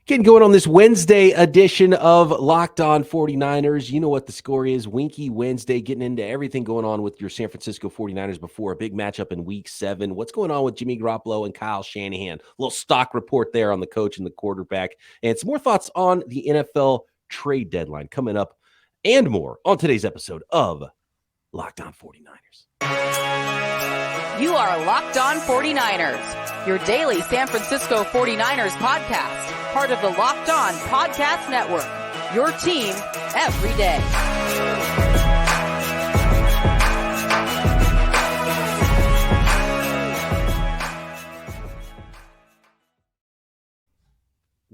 Getting going on this Wednesday edition of Locked On 49ers. You know what the score is. Winky Wednesday, getting into everything going on with your San Francisco 49ers before a big matchup in Week 7. What's going on with Jimmy Garoppolo and Kyle Shanahan? A little stock report there on the coach and the quarterback. And some more thoughts on the NFL trade deadline coming up and more on today's episode of Locked On 49ers. You are Locked On 49ers, your daily San Francisco 49ers podcast. Part of the Locked On Podcast Network, your team every day.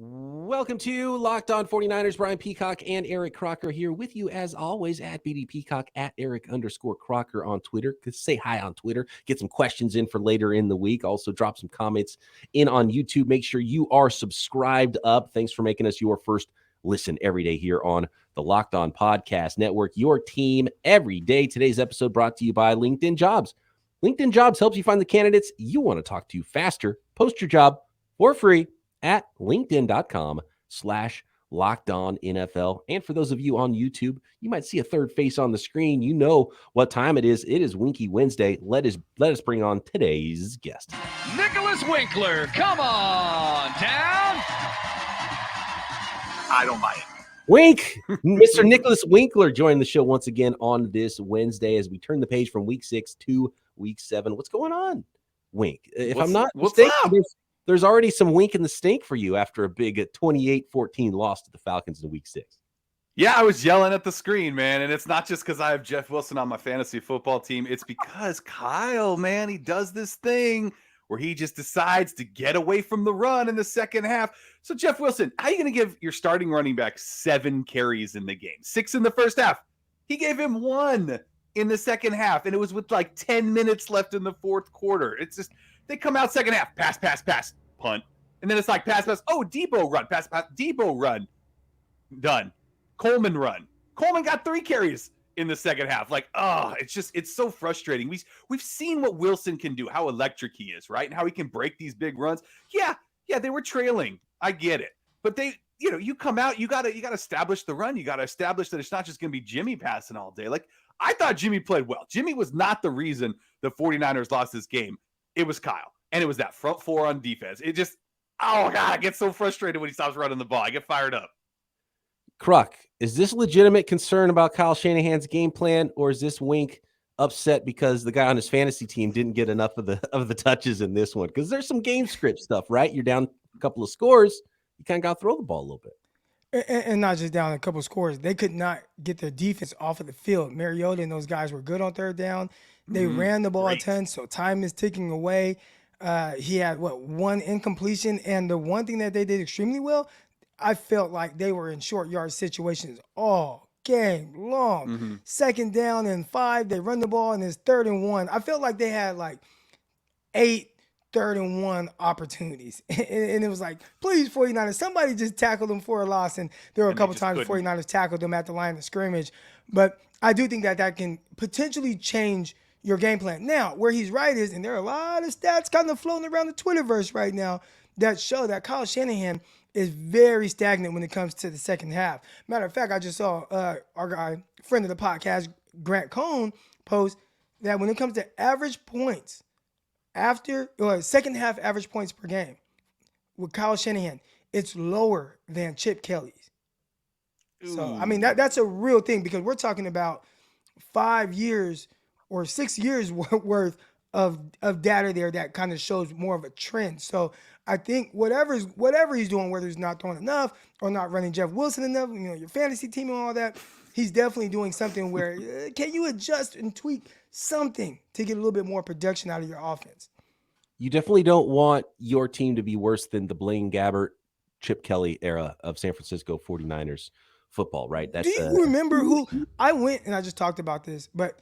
Welcome to Locked On 49ers. Brian Peacock and Eric Crocker here with you as always at BD Peacock, at Eric_Crocker on Twitter. Say hi on Twitter. Get some questions in for later in the week. Also drop some comments in on YouTube. Make sure you are subscribed up. Thanks for making us your first listen every day here on the Locked On Podcast Network, your team every day. Today's episode brought to you by LinkedIn Jobs. LinkedIn Jobs helps you find the candidates you want to talk to faster. Post your job for free at linkedin.com/LockedOnNFL. And for those of you on YouTube, you might see a third face on the screen. You know what time it is. It is Winky Wednesday. Let us bring on today's guest. Nick Winkler, come on down. I don't buy it. Wink, Mr. Nick Winkler joined the show once again on this Wednesday as we turn the page from Week 6 to Week 7. What's going on, Wink? If I'm not mistaken, there's already some wink in the stink for you after a big 28-14 loss to the Falcons in Week 6. Yeah, I was yelling at the screen, man. And it's not just because I have Jeff Wilson on my fantasy football team. It's because Kyle, man, he does this thing where he just decides to get away from the run in the second half. So, Jeff Wilson, how are you going to give your starting running back 7 carries in the game? 6 in the first half. He gave him 1 in the second half, and it was with like 10 minutes left in the fourth quarter. It's just, they come out second half, pass, punt. And then it's like pass. Oh, Debo run, pass, Debo run. Done. Coleman run. Coleman got 3 carries in the second half. Like, it's so frustrating. We've seen what Wilson can do, how electric he is, right? And how he can break these big runs. Yeah, they were trailing. I get it. But you come out, you gotta establish the run. You gotta establish that it's not just gonna be Jimmy passing all day. Like, I thought Jimmy played well. Jimmy was not the reason the 49ers lost this game. It was Kyle. And it was that front 4 on defense. It just, oh, God, I get so frustrated when he stops running the ball. I get fired up. Croc, is this legitimate concern about Kyle Shanahan's game plan, or is this Wink upset because the guy on his fantasy team didn't get enough of the touches in this one? Because there's some game script stuff, right? You're down a couple of scores. You kind of got to throw the ball a little bit. And not just down a couple of scores. They could not get their defense off of the field. Mariota and those guys were good on third down. They ran the ball a ton, so time is ticking away. He had, 1 incompletion. And the one thing that they did extremely well, I felt like they were in short yard situations all game long. Second down and 5, they run the ball, and it's 3rd and 1. I felt like they had like 8 3rd and 1 opportunities. And it was like, please, 49ers, somebody just tackle them for a loss. And there were a couple times the 49ers tackled them at the line of scrimmage. But I do think that can potentially change your game plan. Now, where he's right is, and there are a lot of stats kind of floating around the Twitterverse right now that show that Kyle Shanahan is very stagnant when it comes to the second half. Matter of fact, I just saw our guy, friend of the podcast, Grant Cohn, post that when it comes to average points second half average points per game with Kyle Shanahan, it's lower than Chip Kelly's. Ooh. So, I mean, that's a real thing, because we're talking about 5 years or 6 years worth of data there that kind of shows more of a trend. So I think whatever he's doing, whether he's not throwing enough or not running Jeff Wilson enough, your fantasy team and all that, he's definitely doing something where can you adjust and tweak something to get a little bit more production out of your offense? You definitely don't want your team to be worse than the Blaine Gabbert, Chip Kelly era of San Francisco 49ers football, right? Do you remember who I went, and I just talked about this, but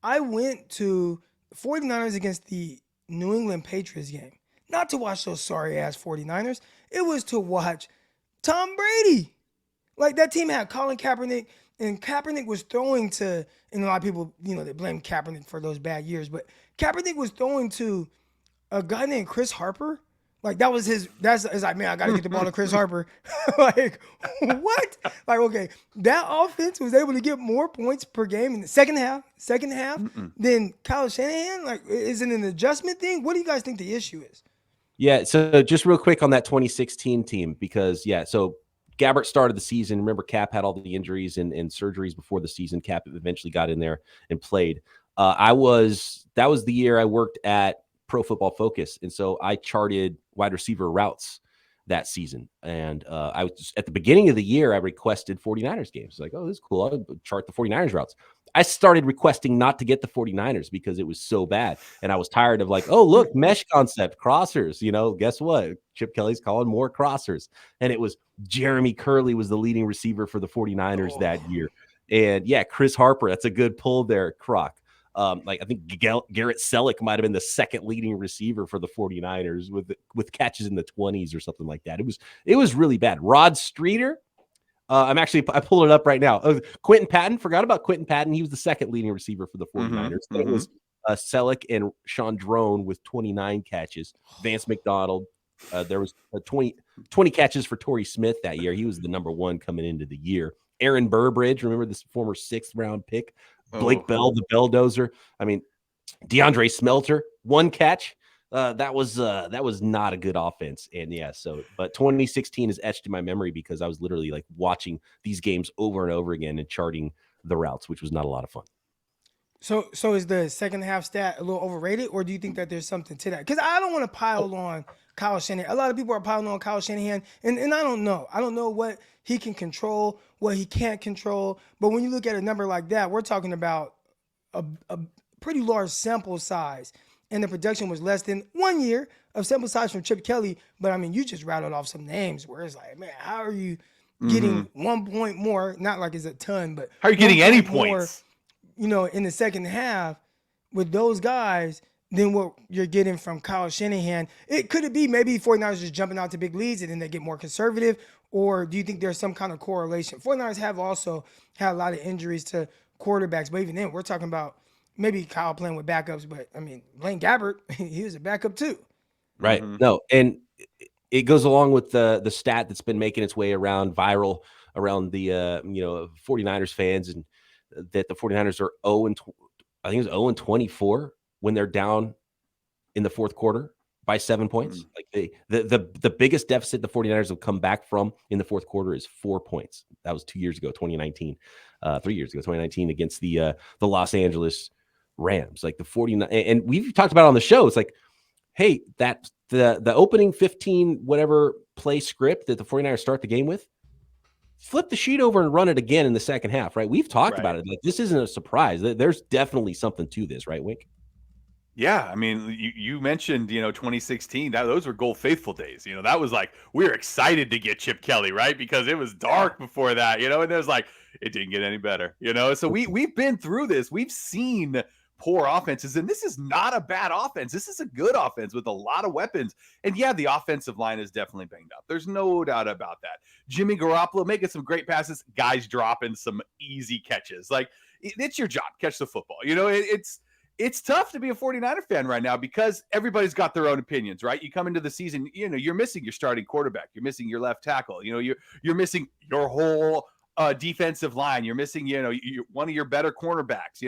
I went to the 49ers against the New England Patriots game, not to watch those sorry-ass 49ers. It was to watch Tom Brady. Like, that team had Colin Kaepernick, and Kaepernick was throwing to, and a lot of people, they blame Kaepernick for those bad years, but Kaepernick was throwing to a guy named Chris Harper, Like that was his. It's like, man, I got to get the ball to Chris Harper. Like what? Like okay, that offense was able to get more points per game in the second half than Kyle Shanahan. Like, is it an adjustment thing? What do you guys think the issue is? Yeah, so just real quick on that 2016 team, because so Gabbert started the season. Remember, Cap had all the injuries and surgeries before the season. Cap eventually got in there and played. That was the year I worked at Pro Football Focus, and so I charted wide receiver routes that season. And I was at the beginning of the year, I requested 49ers games. Like, oh, this is cool. I'll chart the 49ers routes. I started requesting not to get the 49ers because it was so bad. And I was tired of like, oh, look, mesh concept, crossers. Guess what? Chip Kelly's calling more crossers. And it was Jeremy Curley was the leading receiver for the 49ers that year. And yeah, Chris Harper, that's a good pull there, Croc. I think Garrett Selleck might have been the second leading receiver for the 49ers with catches in the 20s or something like that. It was really bad. Rod Streeter, I pulled it up right now. Quentin Patton, forgot about Quentin Patton. He was the second leading receiver for the 49ers. It was Selleck and Sean Drone with 29 catches. Vance McDonald, there was 20 catches for Torrey Smith that year. He was the number one coming into the year. Aaron Burbridge, remember this former 6th round pick? Blake Bell, the Belldozer. I mean, DeAndre Smelter, 1 catch. That was not a good offense. And but 2016 is etched in my memory because I was literally like watching these games over and over again and charting the routes, which was not a lot of fun. So is the second half stat a little overrated, or do you think that there's something to that? Because I don't want to pile on Kyle Shanahan. A lot of people are piling on Kyle Shanahan, and I don't know. I don't know what he can control, what he can't control. But when you look at a number like that, we're talking about a pretty large sample size. And the production was less than 1 year of sample size from Chip Kelly. But, I mean, you just rattled off some names where it's like, man, how are you getting 1 point more? Not like it's a ton, but how are you getting any points? In the second half with those guys than what you're getting from Kyle Shanahan. Could it be maybe 49ers just jumping out to big leads and then they get more conservative? Or do you think there's some kind of correlation? 49ers have also had a lot of injuries to quarterbacks, but even then, we're talking about maybe Kyle playing with backups. But, I mean, Blaine Gabbert, he was a backup too. Right. No, and it goes along with the stat that's been making its way around viral around the 49ers fans, and that the 49ers are 0-24 when they're down in the fourth quarter by 7 points. Like the biggest deficit the 49ers have come back from in the fourth quarter is 4 points. That was 2 years ago, 2019, 3 years ago, 2019 against the Los Angeles Rams. Like the 49, and we've talked about it on the show. It's like, hey, that the opening 15 whatever play script that the 49ers start the game with, flip the sheet over and run it again in the second half, right? We've talked about it. Like, this isn't a surprise. There's definitely something to this, right, Wink? Yeah, I mean, you mentioned, 2016, those were Gold Faithful days. That was like, we were excited to get Chip Kelly, right? Because it was dark before that, and there's like, it didn't get any better, So we've been through this. We've seen poor offenses, and this is not a bad offense. This is a good offense with a lot of weapons. And yeah, the offensive line is definitely banged up. There's no doubt about that. Jimmy Garoppolo making some great passes, guys dropping some easy catches. Like, it's your job, catch the football. It's tough to be a 49er fan right now because everybody's got their own opinions, right? You come into the season, you're missing your starting quarterback. You're missing your left tackle. You're missing your whole defensive line. You're missing, one of your better cornerbacks.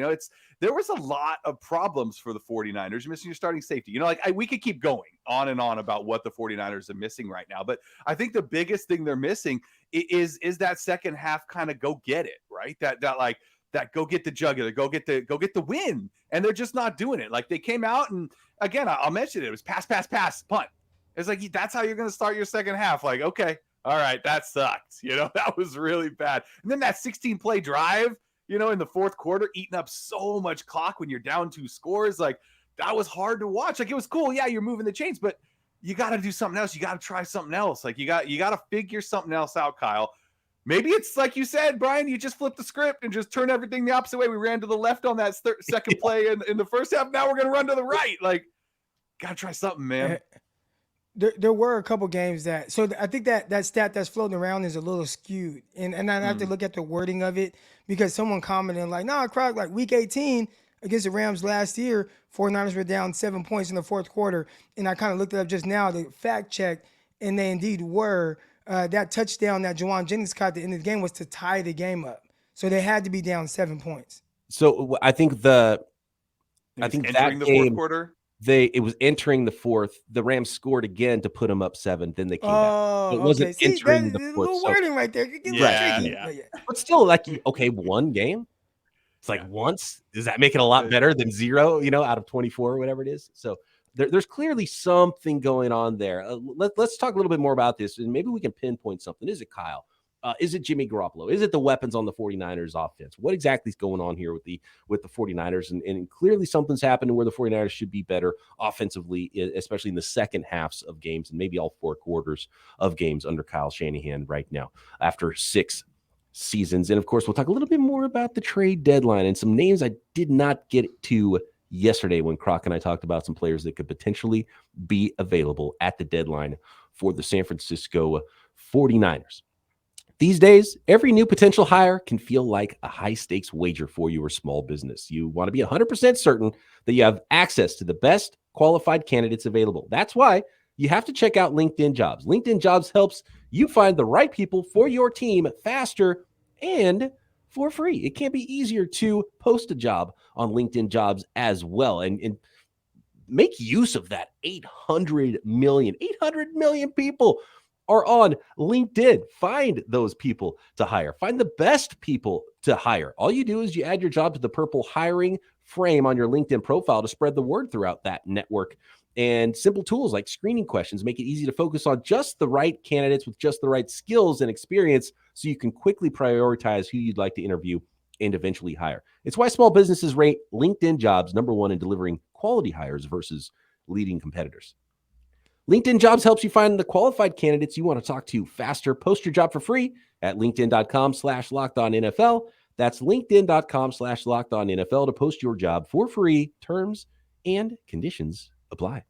There was a lot of problems for the 49ers. You're missing your starting safety. We could keep going on and on about what the 49ers are missing right now. But I think the biggest thing they're missing is that second half kind of go get it, right? That go get the jugular, go get the win. And they're just not doing it. Like, they came out, and again, I'll mention it was pass, punt. It's like, that's how you're going to start your second half. Like, okay, all right, that sucked. That was really bad. And then that 16-play drive, in the fourth quarter, eating up so much clock when you're down 2 scores. Like, that was hard to watch. Like, it was cool. Yeah, you're moving the chains, but you got to do something else. You got to try something else. Like, you got to figure something else out, Kyle. Maybe it's like you said, Brian, you just flip the script and just turn everything the opposite way. We ran to the left on that second play in the first half. Now we're going to run to the right. Like, got to try something, man. There were a couple games so I think that stat that's floating around is a little skewed. And I have to look at the wording of it because someone commented like, Croc, like week 18 against the Rams last year, 49ers were down 7 points in the fourth quarter. And I kind of looked it up just now, the fact check, and they indeed were. That touchdown that Juwan Jennings caught at the end of the game was to tie the game up. So they had to be down 7 points. So I think that entering the game, fourth quarter. It was entering the fourth. The Rams scored again to put them up 7. Then they came back. It wasn't okay. See, entering that, the a fourth. little wording right there. It gets tricky. Yeah. But still, like, okay, one game. It's like once. Does that make it a lot better than 0? Out of 24 or whatever it is. So there's clearly something going on there. Let's talk a little bit more about this, and maybe we can pinpoint something. Is it Kyle? Is it Jimmy Garoppolo? Is it the weapons on the 49ers offense? What exactly is going on here with the 49ers? And clearly something's happened where the 49ers should be better offensively, especially in the second halves of games and maybe all 4 quarters of games under Kyle Shanahan right now after 6 seasons. And of course, we'll talk a little bit more about the trade deadline and some names I did not get to yesterday when Croc and I talked about some players that could potentially be available at the deadline for the San Francisco 49ers. These days, every new potential hire can feel like a high-stakes wager for your small business. You want to be 100% certain that you have access to the best qualified candidates available. That's why you have to check out LinkedIn Jobs. LinkedIn Jobs helps you find the right people for your team faster and for free. It can't be easier to post a job on LinkedIn Jobs as well. And make use of that 800 million people are on LinkedIn. Find those people to hire. Find the best people to hire. All you do is you add your job to the purple hiring frame on your LinkedIn profile to spread the word throughout that network. And simple tools like screening questions make it easy to focus on just the right candidates with just the right skills and experience so you can quickly prioritize who you'd like to interview and eventually hire. It's why small businesses rate LinkedIn Jobs #1 in delivering quality hires versus leading competitors. LinkedIn Jobs helps you find the qualified candidates you want to talk to faster. Post your job for free at linkedin.com/lockedonnfl. That's linkedin.com/lockedonnfl to post your job for free. Terms and conditions apply.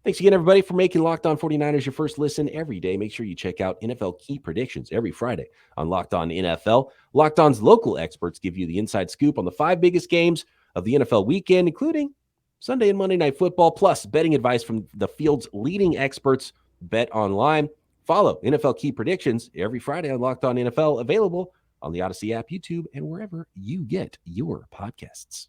Thanks again, everybody, for making Locked On 49ers your first listen every day. Make sure you check out NFL Key Predictions every Friday on Locked On NFL. Locked On's local experts give you the inside scoop on the 5 biggest games of the NFL weekend, including Sunday and Monday Night Football, plus betting advice from the field's leading experts, BetOnline. Follow NFL Key Predictions every Friday on Locked On NFL, available on the Odyssey app, YouTube, and wherever you get your podcasts.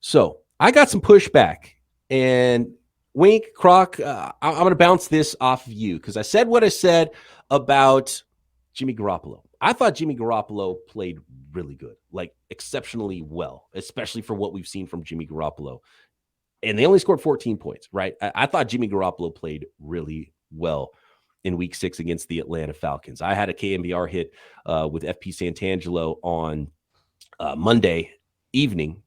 So I got some pushback, and Wink, Croc, I'm going to bounce this off of you because I said what I said about Jimmy Garoppolo. I thought Jimmy Garoppolo played really good, like exceptionally well, especially for what we've seen from Jimmy Garoppolo. And they only scored 14 points, right? I thought Jimmy Garoppolo played really well in week 6 against the Atlanta Falcons. I had a KMBR hit with FP Santangelo on Monday evening,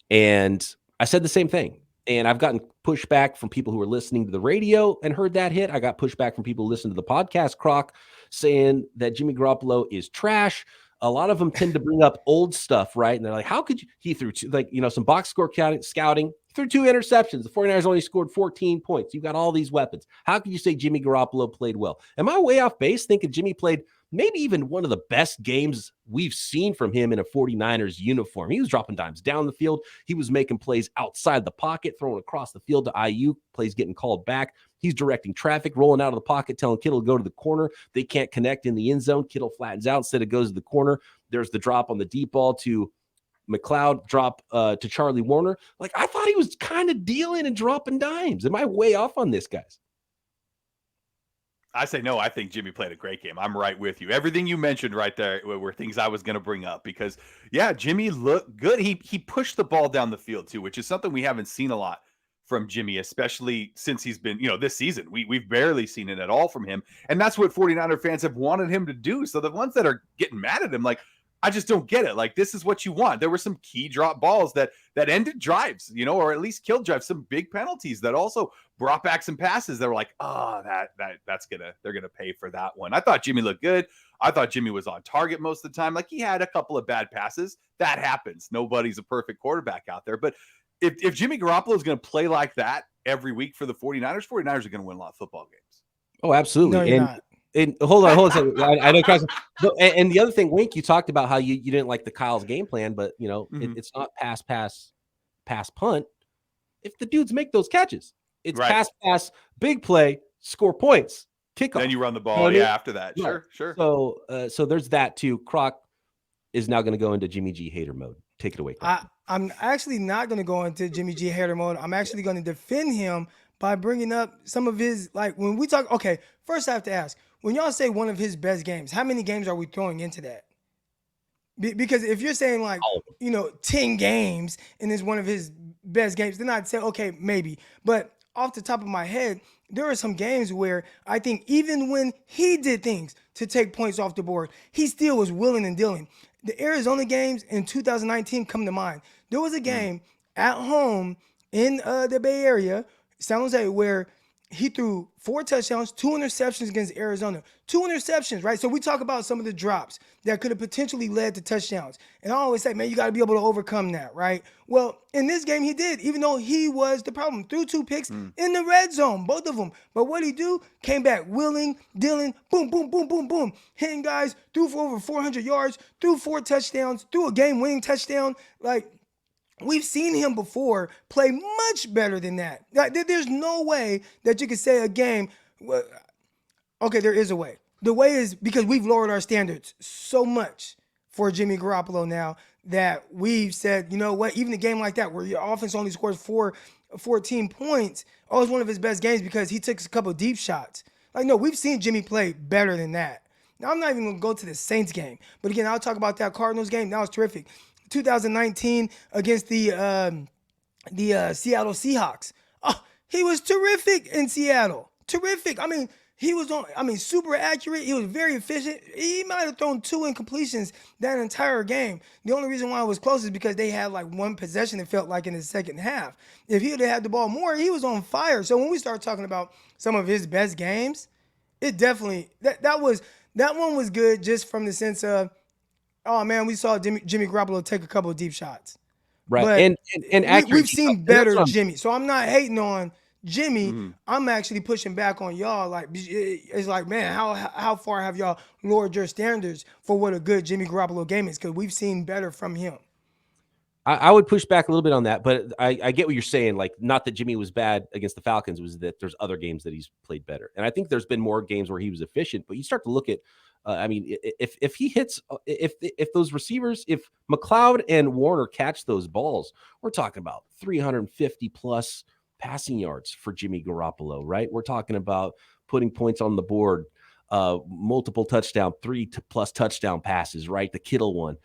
and I said the same thing. And I've gotten pushback from people who are listening to the radio and heard that hit. I got pushback from people who listen to the podcast, Croc, saying that Jimmy Garoppolo is trash. A lot of them tend to bring up old stuff, right? And they're like, how could you? He threw some box score scouting, threw 2 interceptions. The 49ers only scored 14 points. You got all these weapons. How could you say Jimmy Garoppolo played well? Am I way off base thinking Jimmy played maybe even one of the best games we've seen from him in a 49ers uniform? He was dropping dimes down the field. He was making plays outside the pocket, throwing across the field to IU, plays getting called back. He's directing traffic, rolling out of the pocket, telling Kittle to go to the corner. They can't connect in the end zone. Kittle flattens out instead of goes to the corner. There's the drop on the deep ball to McLeod, drop to Charlie Warner. Like, I thought he was kind of dealing and dropping dimes. Am I way off on this, guys? I say no. I think Jimmy played a great game. I'm right with you. Everything you mentioned right there were things I was going to bring up because, yeah, Jimmy looked good. He pushed the ball down the field too, which is something we haven't seen a lot from Jimmy, especially since he's been, this season. We've barely seen it at all from him, and that's what 49er fans have wanted him to do. So the ones that are getting mad at him, like, I just don't get it. Like, this is what you want. There were some key drop balls that ended drives, or at least killed drives, some big penalties that also brought back some passes that were like, they're gonna pay for that one. I thought Jimmy looked good. I thought Jimmy was on target most of the time. Like, he had a couple of bad passes. That happens. Nobody's a perfect quarterback out there. But if Jimmy Garoppolo is going to play like that every week for the 49ers are going to win a lot of football games. Oh, absolutely. No, you're not. And hold on a second. I know, and the other thing, Wink, you talked about how you didn't like the Kyle's game plan, but it's not pass, punt. If the dudes make those catches, it's Right. pass, big play, score points, kickoff. Then you run the ball. You know what I mean? After that. Right. Sure. So there's that too. Croc is now going to go into Jimmy G hater mode. Take it away, Croc. I'm actually not going to go into Jimmy G hater mode. I'm actually going to defend him by bringing up some of his, like, when we talk, okay, first I have to ask, when y'all say one of his best games, how many games are we throwing into that? Because if you're saying like, 10 games and it's one of his best games, then I'd say, okay, maybe. But off the top of my head, there are some games where I think even when he did things to take points off the board, he still was willing and dealing. The Arizona games in 2019 come to mind. There was a game at home in the Bay Area, San Jose, where he threw 4 touchdowns, 2 interceptions against Arizona. 2 interceptions, right? So we talk about some of the drops that could have potentially led to touchdowns. And I always say, man, you got to be able to overcome that, right? Well, in this game, he did, even though he was the problem. Threw 2 picks in the red zone, both of them. But what he do? Came back willing, dealing, boom, boom, boom, boom, boom. Hitting guys, threw for over 400 yards, threw 4 touchdowns, threw a game-winning touchdown. Like, we've seen him before play much better than that. There's no way that you could say a game. Okay, there is a way. The way is because we've lowered our standards so much for Jimmy Garoppolo now that we've said, you know what, even a game like that where your offense only scores 14 points, it's one of his best games because he took a couple of deep shots. Like, no, we've seen Jimmy play better than that. Now, I'm not even going to go to the Saints game. But again, I'll talk about that Cardinals game. That was terrific. 2019 against the Seattle Seahawks. Oh, he was terrific in Seattle. Terrific. I mean, he was super accurate. He was very efficient. He might have thrown 2 incompletions that entire game. The only reason why it was close is because they had like 1 possession, it felt like, in the second half. If he would have had the ball more, he was on fire. So when we start talking about some of his best games, it definitely, that one was good just from the sense of, oh man, we saw Jimmy Garoppolo take a couple of deep shots. Right. But and we've seen better Jimmy. So I'm not hating on Jimmy. I'm actually pushing back on y'all. Like, it's like, man, how far have y'all lowered your standards for what a good Jimmy Garoppolo game is? Because we've seen better from him. I would push back a little bit on that, but I get what you're saying. Like, not that Jimmy was bad against the Falcons, it was that there's other games that he's played better. And I think there's been more games where he was efficient, but you start to look at, if he hits, if those receivers, if McLeod and Warner catch those balls, we're talking about 350 plus passing yards for Jimmy Garoppolo, right? We're talking about putting points on the board, multiple touchdown, 3+ touchdown passes, right? The Kittle one.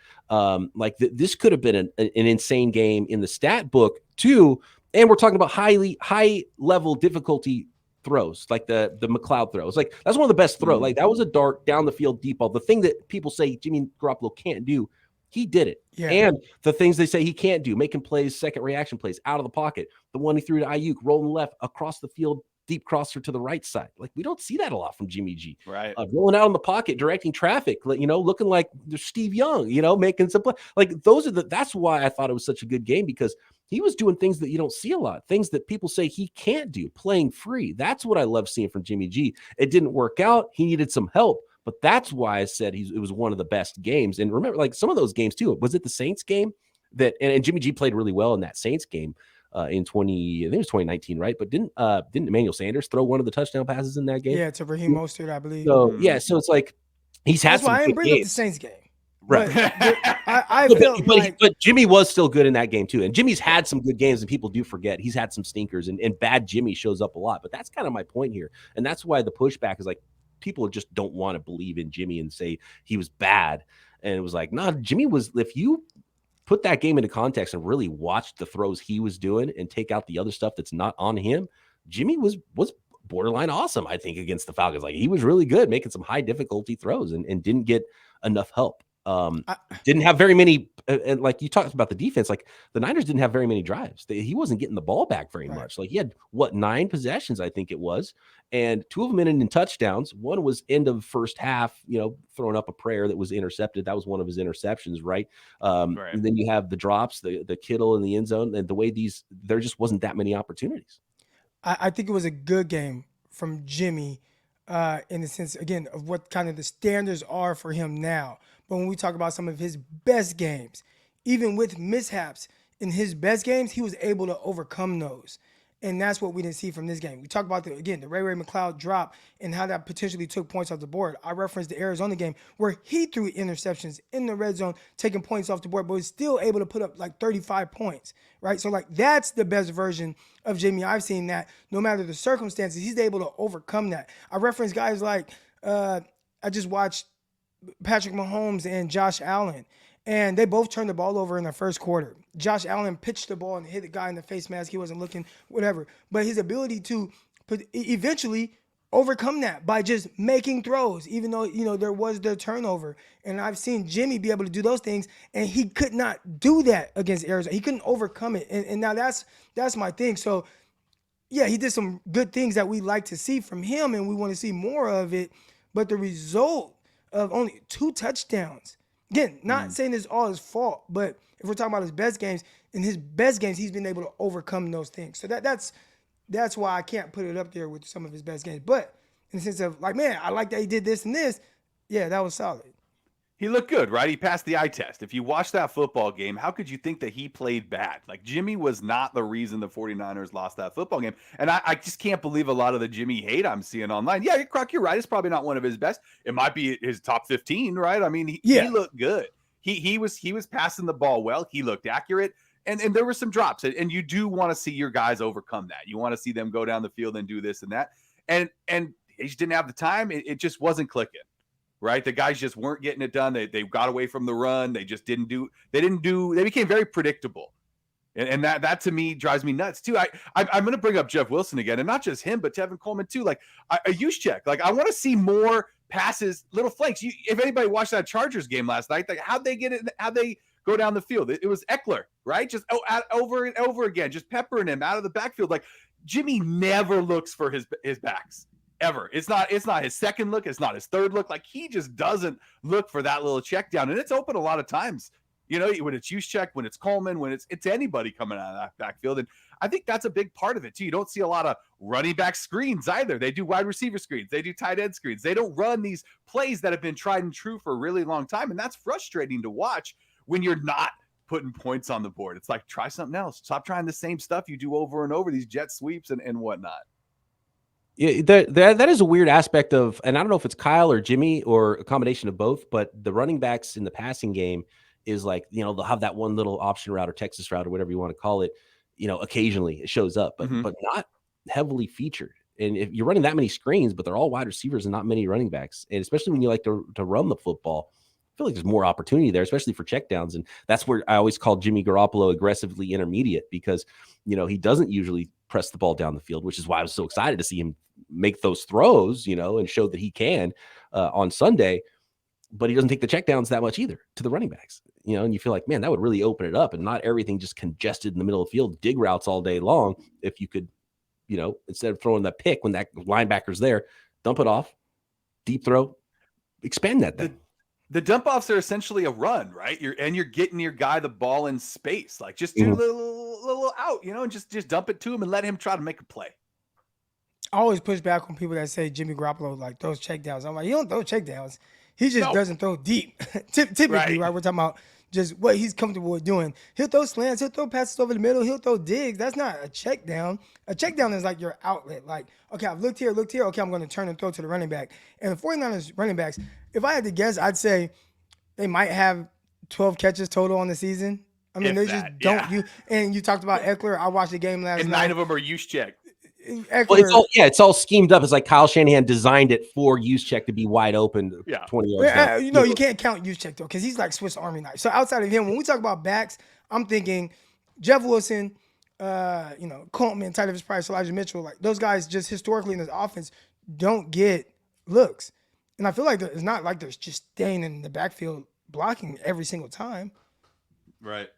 This could have been an insane game in the stat book too. And we're talking about high level difficulty throws, like the McLeod throws. Like, that's one of the best throws. Like, that was a dart down the field deep ball. The thing that people say Jimmy Garoppolo can't do, he did it. Yeah. And the things they say he can't do, making plays, second reaction plays out of the pocket. The one he threw to Ayuk, rolling left across the field, deep crosser to the right side. Like, we don't see that a lot from Jimmy G. Right. Rolling out in the pocket, directing traffic, looking like Steve Young, making some play. Like, that's why I thought it was such a good game, because he was doing things that you don't see a lot, things that people say he can't do, playing free. That's what I love seeing from Jimmy G. It didn't work out. He needed some help, but that's why I said it was one of the best games. And remember, like, some of those games too, was it the Saints game and Jimmy G played really well in that Saints game in 2019, right? But didn't Emmanuel Sanders throw one of the touchdown passes in that game? Yeah, to Raheem Mostert, I believe. So yeah, so it's like he's had That's some why I didn't good bring up the games. Saints game. Right. But Jimmy was still good in that game too. And Jimmy's had some good games, and people do forget he's had some stinkers, and bad Jimmy shows up a lot. But that's kind of my point here. And that's why the pushback is like, people just don't want to believe in Jimmy and say he was bad. And it was like, nah, Jimmy was, if you put that game into context and really watch the throws he was doing and take out the other stuff that's not on him, Jimmy was borderline awesome, I think, against the Falcons. Like, he was really good, making some high difficulty throws and didn't get enough help. Didn't have very many, and like you talked about the defense, like the Niners didn't have very many drives. He wasn't getting the ball back very much. Like, he had 9 possessions, I think it was, and 2 of them ended in touchdowns. One was end of first half, throwing up a prayer that was intercepted. That was one of his interceptions, right? And then you have the drops, the Kittle in the end zone, and the way there just wasn't that many opportunities. I think it was a good game from Jimmy. in the sense, again, of what kind of the standards are for him now. But when we talk about some of his best games, even with mishaps in his best games, he was able to overcome those. And that's what we didn't see from this game. We talked about, the Ray McCloud drop and how that potentially took points off the board. I referenced the Arizona game where he threw interceptions in the red zone, taking points off the board, but was still able to put up like 35 points, right? So, like, that's the best version of Jimmy. I've seen that no matter the circumstances, he's able to overcome that. I referenced guys like, I just watched Patrick Mahomes and Josh Allen, and they both turned the ball over in the first quarter. Josh Allen pitched the ball and hit the guy in the face mask. He wasn't looking, whatever. But his ability to eventually overcome that by just making throws, even though, there was the turnover. And I've seen Jimmy be able to do those things, and he could not do that against Arizona. He couldn't overcome it. And now that's my thing. So, yeah, he did some good things that we like to see from him, and we want to see more of it. But the result of only 2 touchdowns, again, not saying it's all his fault, but if we're talking about his best games, in his best games, he's been able to overcome those things. So that's why I can't put it up there with some of his best games. But in the sense of, like, man, I like that he did this and this. Yeah, that was solid. He looked good, right? He passed the eye test. If you watch that football game, how could you think that he played bad? Like, Jimmy was not the reason the 49ers lost that football game. And I just can't believe a lot of the Jimmy hate I'm seeing online. Yeah, Croc, you're right. It's probably not one of his best. It might be his top 15, right? I mean, he looked good. He was passing the ball well. He looked accurate. And there were some drops. And you do want to see your guys overcome that. You want to see them go down the field and do this and that. And he just didn't have the time. It just wasn't clicking. Right, the guys just weren't getting it done. They got away from the run. They just didn't do. They became very predictable, and that to me drives me nuts too. I'm going to bring up Jeff Wilson again, and not just him, but Tevin Coleman too. Like a use check. Like, I want to see more passes, little flanks. If anybody watched that Chargers game last night, like, how'd they get it? How'd they go down the field? It was Eckler, right? Just over and over again, just peppering him out of the backfield. Like, Jimmy never looks for his backs. Ever. It's not his second look. It's not his third look. Like, he just doesn't look for that little check down. And it's open a lot of times, when it's use check, when it's Coleman, when it's anybody coming out of that backfield. And I think that's a big part of it too. You don't see a lot of running back screens either. They do wide receiver screens. They do tight end screens. They don't run these plays that have been tried and true for a really long time. And that's frustrating to watch when you're not putting points on the board. It's like, try something else. Stop trying the same stuff you do over and over, these jet sweeps and whatnot. Yeah, that is a weird aspect of, and I don't know if it's Kyle or Jimmy or a combination of both, but the running backs in the passing game is like, they'll have that one little option route or Texas route or whatever you want to call it. Occasionally it shows up, but not heavily featured. And if you're running that many screens, but they're all wide receivers and not many running backs, and especially when you like to run the football, I feel like there's more opportunity there, especially for checkdowns. And that's where I always call Jimmy Garoppolo aggressively intermediate, because, he doesn't usually press the ball down the field, which is why I was so excited to see him make those throws, and show that he can on Sunday, but he doesn't take the checkdowns that much either to the running backs, and you feel like, man, that would really open it up and not everything just congested in the middle of the field, dig routes all day long. If you could, instead of throwing that pick when that linebacker's there, dump it off, deep throw, expand that thing. The dump offs are essentially a run, right? You're getting your guy the ball in space, like just do a little out, and just dump it to him and let him try to make a play. I always push back on people that say Jimmy Garoppolo like throws checkdowns. I'm like, he don't throw checkdowns. He just doesn't throw deep. Typically, right? We're talking about just what he's comfortable with doing. He'll throw slants. He'll throw passes over the middle. He'll throw digs. That's not a check down. A check down is like your outlet. Like, okay, I've looked here. Okay, I'm going to turn and throw to the running back. And the 49ers running backs, if I had to guess, I'd say they might have 12 catches total on the season. I mean, they just don't. And you talked about Eckler. I watched the game last night. And 9 of them are use check. Eckler, well, it's all schemed up. It's like Kyle Shanahan designed it for use check to be wide open 20 yards. You can't count use check though, because he's like Swiss Army knife. So outside of him, when we talk about backs, I'm thinking Jeff Wilson, Coleman, Tyler Price, Elijah Mitchell, like those guys just historically in this offense don't get looks. And I feel like it's not like they're just staying in the backfield blocking every single time. Right.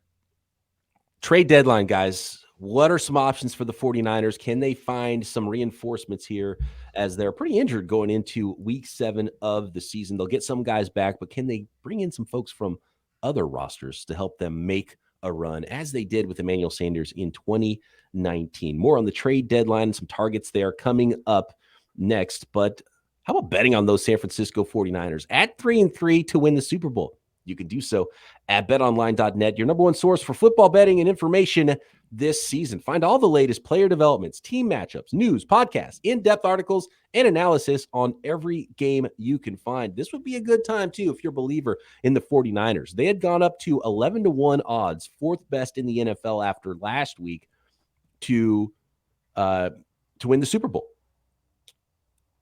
Trade deadline, guys. What are some options for the 49ers? Can they find some reinforcements here, as they're pretty injured going into week 7 of the season? They'll get some guys back, but can they bring in some folks from other rosters to help them make a run, as they did with Emmanuel Sanders in 2019? More on the trade deadline and some targets there coming up next. But How about betting on those San Francisco 49ers at 3-3 to win the Super Bowl? You can do so at betonline.net, your number one source for football betting and information this season. Find all the latest player developments, team matchups, news, podcasts, in-depth articles, and analysis on every game you can find. This would be a good time, too, if you're a believer in the 49ers. They had gone up to 11-1 odds, fourth best in the NFL after last week, to win the Super Bowl.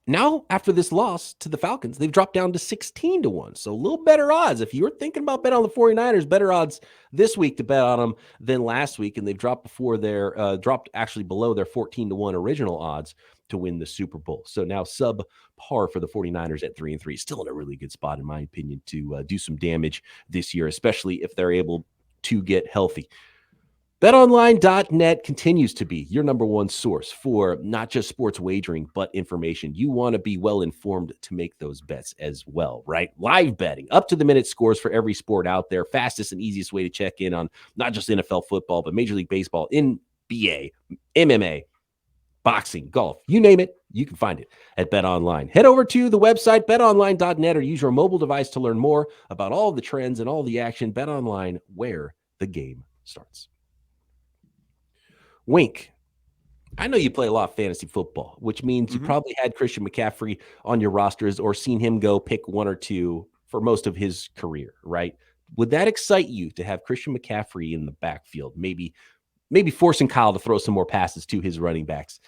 Now, after this loss to the Falcons, they've dropped down to 16-1. So a little better odds. If you were thinking about betting on the 49ers, better odds this week to bet on them than last week. And they've dropped dropped actually below their 14-1 original odds to win the Super Bowl. So now subpar for the 49ers at 3-3. Still in a really good spot, in my opinion, to do some damage this year, especially if they're able to get healthy. BetOnline.net continues to be your number one source for not just sports wagering, but information. You want to be well informed to make those bets as well, right? Live betting, up-to-the-minute scores for every sport out there. Fastest and easiest way to check in on not just NFL football, but Major League Baseball, NBA, MMA, boxing, golf, you name it, you can find it at BetOnline. Head over to the website, betonline.net, or use your mobile device to learn more about all the trends and all the action. BetOnline, where the game starts. Wink, I know you play a lot of fantasy football, which means you probably had Christian McCaffrey on your rosters or seen him go pick one or two for most of his career, right? Would that excite you to have Christian McCaffrey in the backfield, maybe forcing Kyle to throw some more passes to his running backs?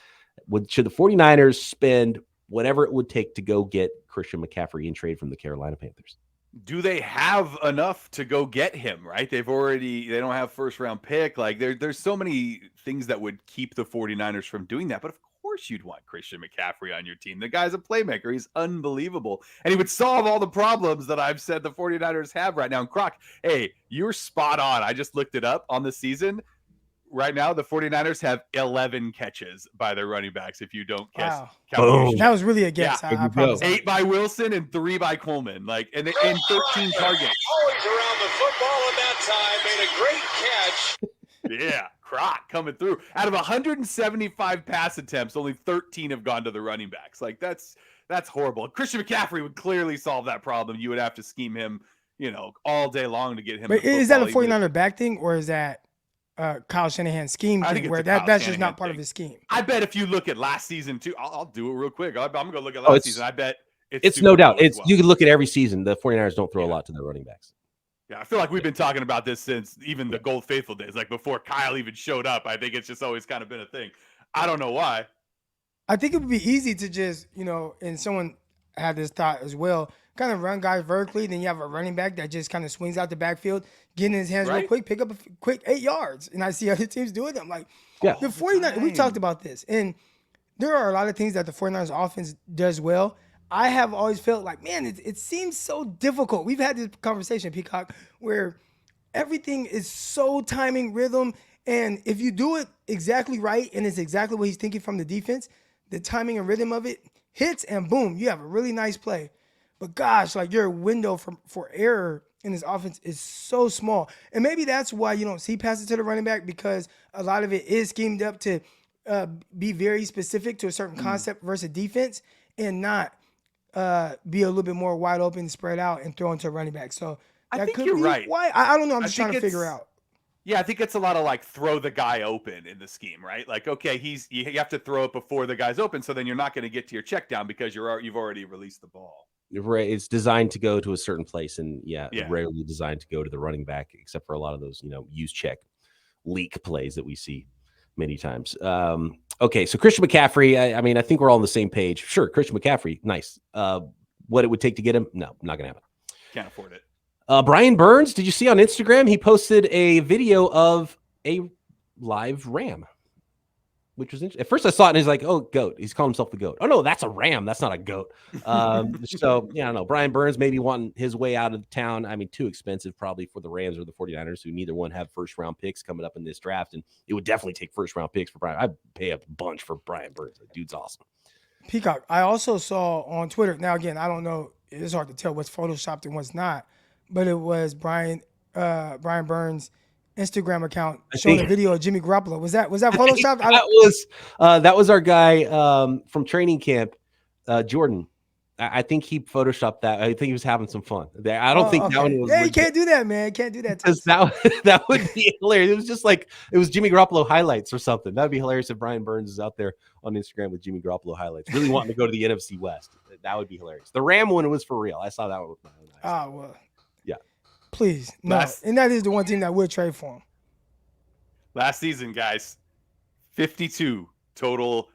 Should the 49ers spend whatever it would take to go get Christian McCaffrey in trade from the Carolina Panthers? Do they have enough to go get him, right? They don't have first round pick. Like there's so many things that would keep the 49ers from doing that. But of course you'd want Christian McCaffrey on your team. The guy's a playmaker. He's unbelievable. And he would solve all the problems that I've said the 49ers have right now. And Croc, hey, you're spot on. I just looked it up on the season. Right now, the 49ers have 11 catches by their running backs. If you don't count, that was really a guess. Yeah. I promise. 8 by Wilson and 3 by Coleman, and 13 targets. Always around the football at that time, made a great catch. Yeah, Croc coming through. Out of 175 pass attempts, only 13 have gone to the running backs. Like that's horrible. Christian McCaffrey would clearly solve that problem. You would have to scheme him, all day long to get him. But is that a 49er back thing, or is that Kyle Shanahan scheme thing where that's just not part of his scheme? I bet if you look at last season too, I'll do it real quick. I'm going to look at last season. I bet it's no doubt. You can look at every season. The 49ers don't throw a lot to their running backs. Yeah, I feel like we've been talking about this since even the Gold Faithful days, like before Kyle even showed up. I think it's just always kind of been a thing. I don't know why. I think it would be easy to just, and someone had this thought as well, kind of run guys vertically. Then you have a running back that just kind of swings out the backfield, getting his hands real quick, pick up a quick 8 yards. And I see other teams doing it. I'm like, the 49ers, we talked about this. And there are a lot of things that the 49ers offense does well. I have always felt like, man, it seems so difficult. We've had this conversation, Peacock, where everything is so timing, rhythm. And if you do it exactly right, and it's exactly what he's thinking from the defense, the timing and rhythm of it hits, and boom, you have a really nice play. But gosh, like your window for error in this offense is so small. And maybe that's why you don't see passes to the running back, because a lot of it is schemed up to be very specific to a certain concept versus defense, and not be a little bit more wide open, spread out, and throw into a running back. So I think you're right. Why? I don't know. I'm just trying to figure out. Yeah, I think it's a lot of like throw the guy open in the scheme, right? Like, okay, you have to throw it before the guy's open, so then you're not going to get to your check down because you've already released the ball. It's designed to go to a certain place, and rarely designed to go to the running back, except for a lot of those, use check leak plays that we see many times. Okay, so Christian McCaffrey, I think we're all on the same page. Sure, Christian McCaffrey, nice. What it would take to get him? No, not going to happen. Can't afford it. Brian Burns, did you see on Instagram? He posted a video of a live ram, which was interesting. At first I saw it and he's like, oh, goat. He's calling himself the goat. Oh, no, that's a ram. That's not a goat. So, I don't know. Brian Burns maybe wanting his way out of town. Too expensive probably for the Rams or the 49ers, who neither one have first-round picks coming up in this draft. And it would definitely take first-round picks for Brian. I'd pay a bunch for Brian Burns. That dude's awesome. Peacock, I also saw on Twitter. Now, again, I don't know. It's hard to tell what's photoshopped and what's not. But it was Brian Burns' Instagram account showing a video of Jimmy Garoppolo. Was that photoshopped? That was our guy from training camp, Jordan. I think he photoshopped that. I think he was having some fun. I don't think that one was. Yeah, you can't do that, man. You can't do that. Because that would be hilarious. It was just like it was Jimmy Garoppolo highlights or something. That'd be hilarious if Brian Burns is out there on Instagram with Jimmy Garoppolo highlights, really wanting to go to the NFC West. That would be hilarious. The Ram one was for real. I saw that one with my own eyes. Oh well, yeah. Please, no. And that is the one team that would trade for him. Last season, guys, 52 total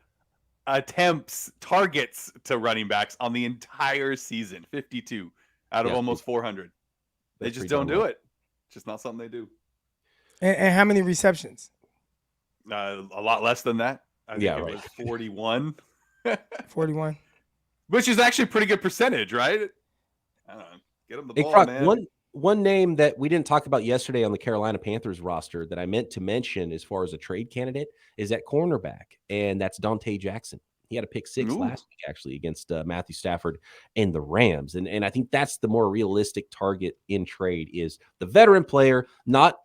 targets to running backs on the entire season. 52 out of almost 400. They just don't do it. It's just not something they do. And how many receptions? A lot less than that. I think it was 41. 41. Which is actually a pretty good percentage, right? I don't know. Get them the ball, man. One name that we didn't talk about yesterday on the Carolina Panthers roster that I meant to mention as far as a trade candidate is at cornerback, and that's Donte Jackson. He had a pick 6 last week, actually, against Matthew Stafford and the Rams. And I think that's the more realistic target in trade is the veteran player, not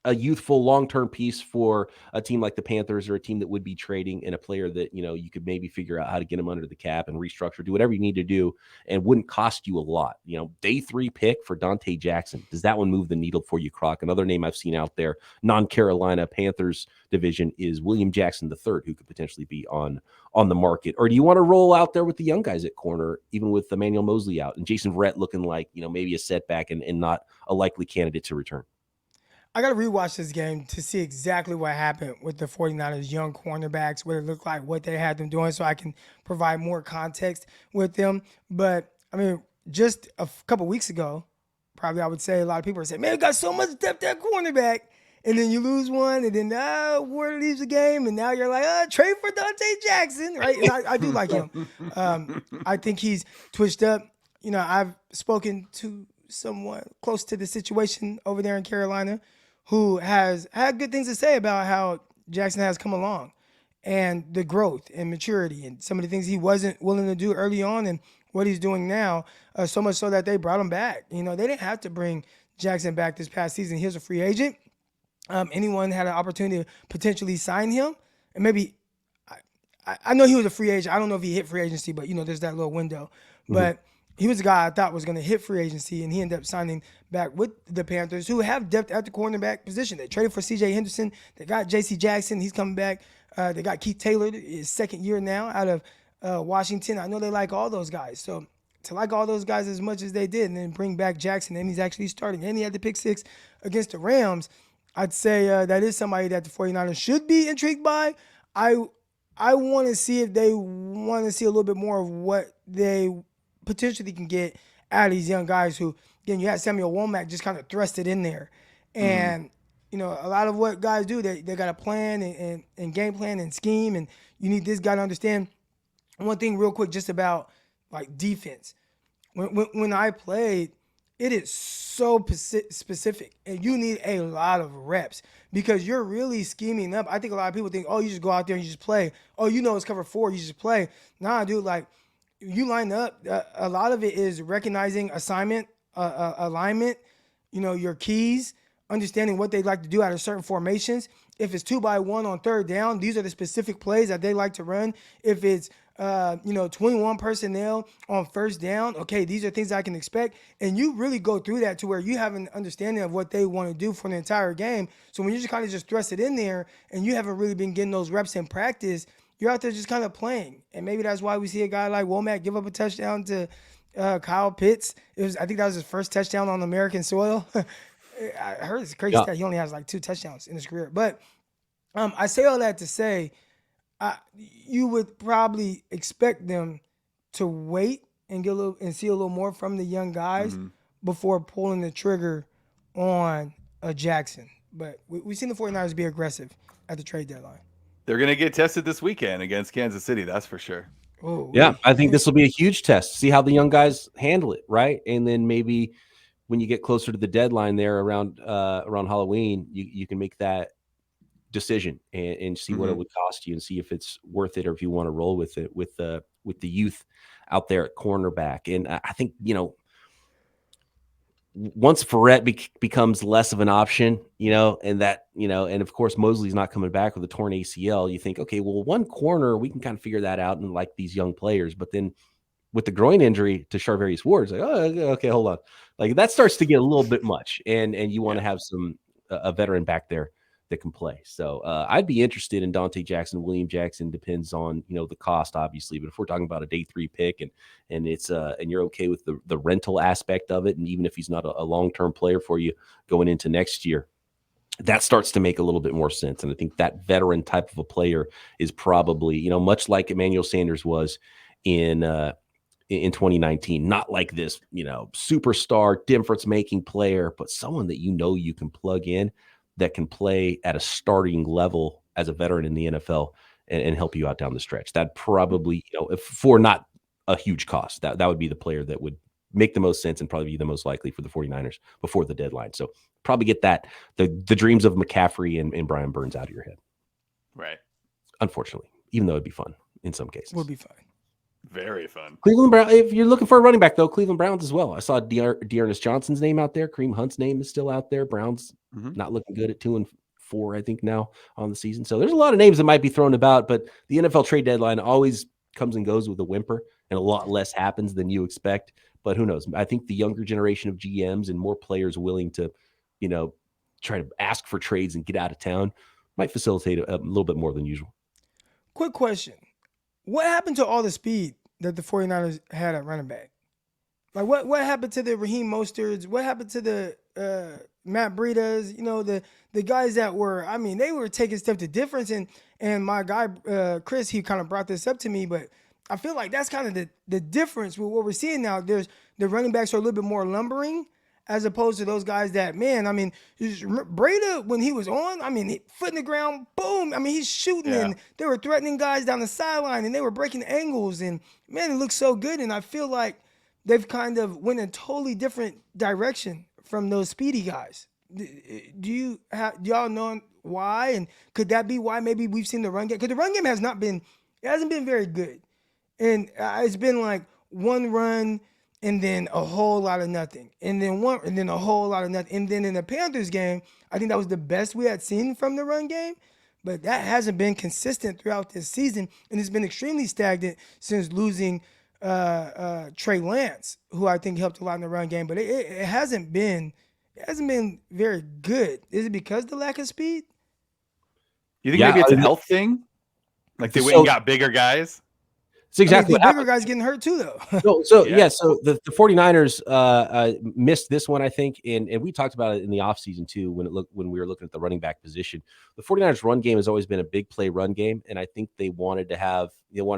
a youthful long-term piece for a team like the Panthers or a team that would be trading in a player that, you could maybe figure out how to get him under the cap and restructure, do whatever you need to do and wouldn't cost you a lot. Day 3 pick for Donte Jackson. Does that one move the needle for you, Croc? Another name I've seen out there, non-Carolina Panthers division is William Jackson III, who could potentially be on the market. Or do you want to roll out there with the young guys at corner, even with Emmanuel Mosley out and Jason Verrett looking like, maybe a setback and not a likely candidate to return? I got to rewatch this game to see exactly what happened with the 49ers young cornerbacks, what it looked like, what they had them doing, so I can provide more context with them. But, I mean, just a couple weeks ago, probably I would say a lot of people are saying, man, we got so much depth at cornerback. And then you lose one, and then Ward leaves the game, and now you're like, trade for Donte Jackson, right? And I do like him. I think he's twitched up. I've spoken to someone close to the situation over there in Carolina who has had good things to say about how Jackson has come along and the growth and maturity and some of the things he wasn't willing to do early on and what he's doing now, so much so that they brought him back. They didn't have to bring Jackson back this past season. He was a free agent. Anyone had an opportunity to potentially sign him. And maybe, I know he was a free agent. I don't know if he hit free agency, but, there's that little window. Mm-hmm. But he was a guy I thought was going to hit free agency, and he ended up signing back with the Panthers, who have depth at the cornerback position. They traded for C.J. Henderson. They got J.C. Jackson. He's coming back. They got Keith Taylor, his second year now out of Washington. I know they like all those guys. So to like all those guys as much as they did and then bring back Jackson, and he's actually starting, and he had the pick 6 against the Rams, I'd say that is somebody that the 49ers should be intrigued by. I want to see if they want to see a little bit more of what they potentially can get out of these young guys who, again, you had Samuel Womack just kind of thrust it in there. And, a lot of what guys do, they got a plan and game plan and scheme, and you need this guy to understand. One thing real quick just about, like, defense. When I played, it is so specific, and you need a lot of reps because you're really scheming up. I think a lot of people think, you just go out there and you just play. It's cover 4, you just play. Nah, dude, like, you line up. A lot of it is recognizing assignment, alignment, your keys, understanding what they like to do out of certain formations. If it's 2-by-1 on third down, these are the specific plays that they like to run. If it's 21 personnel on first down, okay, these are things I can expect. And you really go through that to where you have an understanding of what they want to do for the entire game. So when you just kind of just thrust it in there and you haven't really been getting those reps in practice, you're out there just kind of playing. And maybe that's why we see a guy like Womack give up a touchdown to Kyle Pitts. I think that was his first touchdown on American soil. I heard it's crazy that he only has like 2 touchdowns in his career. But I say all that to say, you would probably expect them to wait and get see a little more from the young guys before pulling the trigger on a Jackson. But we've seen the 49ers be aggressive at the trade deadline. They're going to get tested this weekend against Kansas City, that's for sure. Yeah, I think this will be a huge test. See how the young guys handle it, right? And then maybe when you get closer to the deadline there around Halloween, you can make that decision and see what it would cost you and see if it's worth it or if you want to roll with it with the youth out there at cornerback. And I think, once Verrett becomes less of an option, and that, and of course Mosley's not coming back with a torn ACL, you think, okay, well, one corner, we can kind of figure that out and like these young players. But then with the groin injury to Charvarius Ward, it's like, oh, okay, hold on. Like that starts to get a little bit much, and you want to have a veteran back there that can play. So I'd be interested in Donte Jackson, William Jackson. Depends on the cost, obviously. But if we're talking about a day 3 pick and it's and you're okay with the rental aspect of it, and even if he's not a long-term player for you going into next year, that starts to make a little bit more sense. And I think that veteran type of a player is probably much like Emmanuel Sanders was in 2019, not like this superstar difference making player, but someone that you can plug in that can play at a starting level as a veteran in the NFL and help you out down the stretch. That probably, if for not a huge cost, that would be the player that would make the most sense and probably be the most likely for the 49ers before the deadline. So probably get the dreams of McCaffrey and Brian Burns out of your head. Right. Unfortunately, even though it'd be fun in some cases. Would be fun. Very fun. Cleveland Brown. If you're looking for a running back, though, Cleveland Browns as well. I saw Dearness Johnson's name out there. Kareem Hunt's name is still out there. Browns not looking good at 2-4, I think, now on the season. So there's a lot of names that might be thrown about, but the NFL trade deadline always comes and goes with a whimper, and a lot less happens than you expect. But who knows? I think the younger generation of GMs and more players willing to, try to ask for trades and get out of town might facilitate a little bit more than usual. Quick question. What happened to all the speed that the 49ers had at running back? Like what happened to the Raheem Mosterts? What happened to the Matt Breidas? The guys that were, they were taking steps to difference. And my guy, Chris, he kind of brought this up to me, but I feel like that's kind of the difference with what we're seeing now. There's the running backs are a little bit more lumbering as opposed to those guys that, Breida, when he was on, foot in the ground, boom. He's shooting and they were threatening guys down the sideline and they were breaking angles. And, man, it looks so good. And I feel like they've kind of went in a totally different direction from those speedy guys. Do y'all know why? And could that be why maybe we've seen the run game? Because the run game hasn't been very good. And it's been like one run and then a whole lot of nothing. And then a whole lot of nothing. And then in the Panthers game, I think that was the best we had seen from the run game. But that hasn't been consistent throughout this season. And it's been extremely stagnant since losing Trey Lance, who I think helped a lot in the run game. But it hasn't been very good. Is it because of the lack of speed? You think maybe it's a health thing? Like they went and got bigger guys? It's exactly the bigger guys getting hurt too, though. So the 49ers missed this one, I think, and we talked about it in the offseason too when we were looking at the running back position. The 49ers run game has always been a big play run game, and I think they wanted to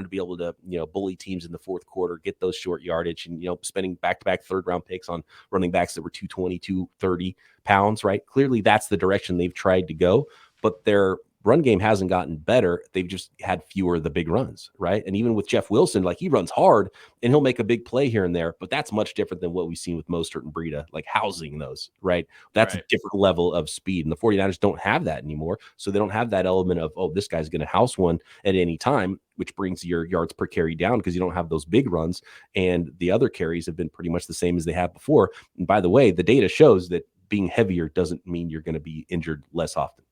be able to bully teams in the fourth quarter, get those short yardage, and spending back-to-back third-round picks on running backs that were 220, 230 pounds, right? Clearly that's the direction they've tried to go, but their run game hasn't gotten better. They've just had fewer of the big runs, right? And even with Jeff Wilson, like he runs hard and he'll make a big play here and there, but that's much different than what we've seen with Mostert and Breida, like housing those, right? That's a different level of speed. And the 49ers don't have that anymore. So they don't have that element of, oh, this guy's going to house one at any time, which brings your yards per carry down because you don't have those big runs. And the other carries have been pretty much the same as they have before. And by the way, the data shows that being heavier doesn't mean you're going to be injured less often.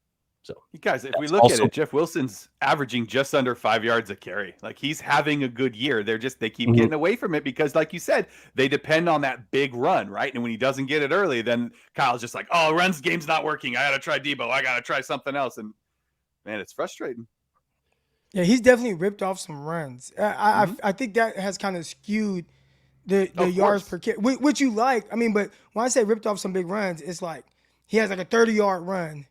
So you guys, if we look at it, Jeff Wilson's averaging just under 5 yards a carry. Like he's having a good year. They keep getting away from it because, like you said, they depend on that big run, right? And when he doesn't get it early, then Kyle's just like, oh, runs game's not working. I got to try Debo. I got to try something else. And man, it's frustrating. Yeah, he's definitely ripped off some runs. I think that has kind of skewed the yards per carry, which you like. But when I say ripped off some big runs, it's like he has like a 30-yard run.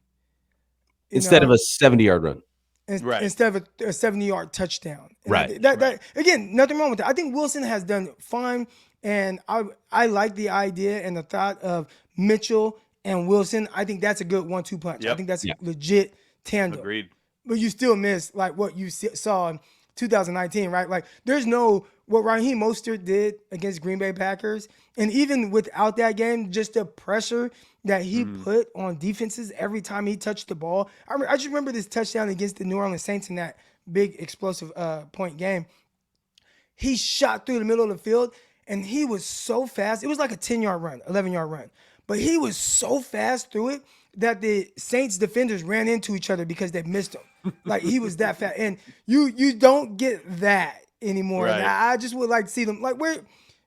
Instead of a 70-yard run. Instead of a 70-yard touchdown. And right. That again, nothing wrong with that. I think Wilson has done fine, and I like the idea and the thought of Mitchell and Wilson. I think that's a good 1-2 punch. I think that's a legit tandem. Agreed. But you still miss like what you saw in 2019, right? Like there's no what Raheem Mostert did against Green Bay Packers, and even without that game, just the pressure that he put on defenses every time he touched the ball. I just remember this touchdown against the New Orleans Saints in that big explosive point game. He shot through the middle of the field, and he was so fast. It was like a 10-yard run, 11-yard run. But he was so fast through it that the Saints defenders ran into each other because they missed him. Like he was that fast. And you don't get that anymore. Right. And I just would like to see them. Like,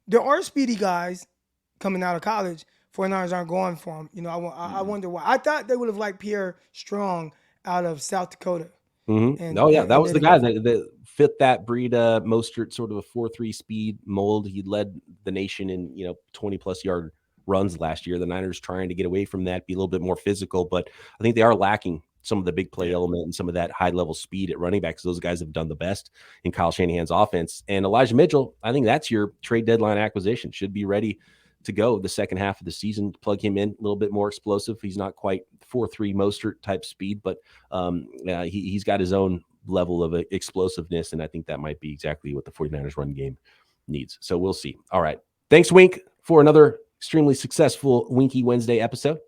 there are speedy guys coming out of college. 49ers aren't going for him. You know, I wonder why. I thought they would have liked Pierre Strong out of South Dakota. Mm-hmm. That was the guy that fit that breed. Mostert, sort of a 4.3 speed mold. He led the nation in 20+ yard runs last year. The Niners trying to get away from that, be a little bit more physical, but I think they are lacking some of the big play element and some of that high level speed at running back. Those guys have done the best in Kyle Shanahan's offense. And Elijah Mitchell, I think that's your trade deadline acquisition. Should be ready to go the second half of the season. Plug him in, a little bit more explosive. He's not quite 4.3 Mostert type speed, but he's got his own level of explosiveness, and I think that might be exactly what the 49ers run game needs. So we'll see. All right. Thanks, Wink, for another extremely successful Winky Wednesday episode.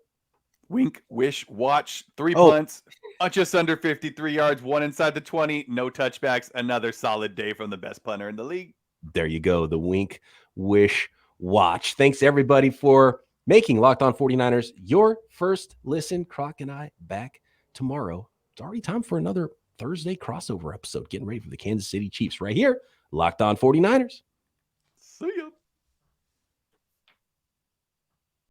Wink, wish, watch, 3 punts, just under 53 yards, 1 inside the 20, no touchbacks. Another solid day from the best punter in the league. There you go. The Wink, wish, watch. Thanks everybody for making Locked On 49ers your first listen. Croc and I back tomorrow. It's already time for another Thursday crossover episode. Getting ready for the Kansas City Chiefs right here. Locked On 49ers.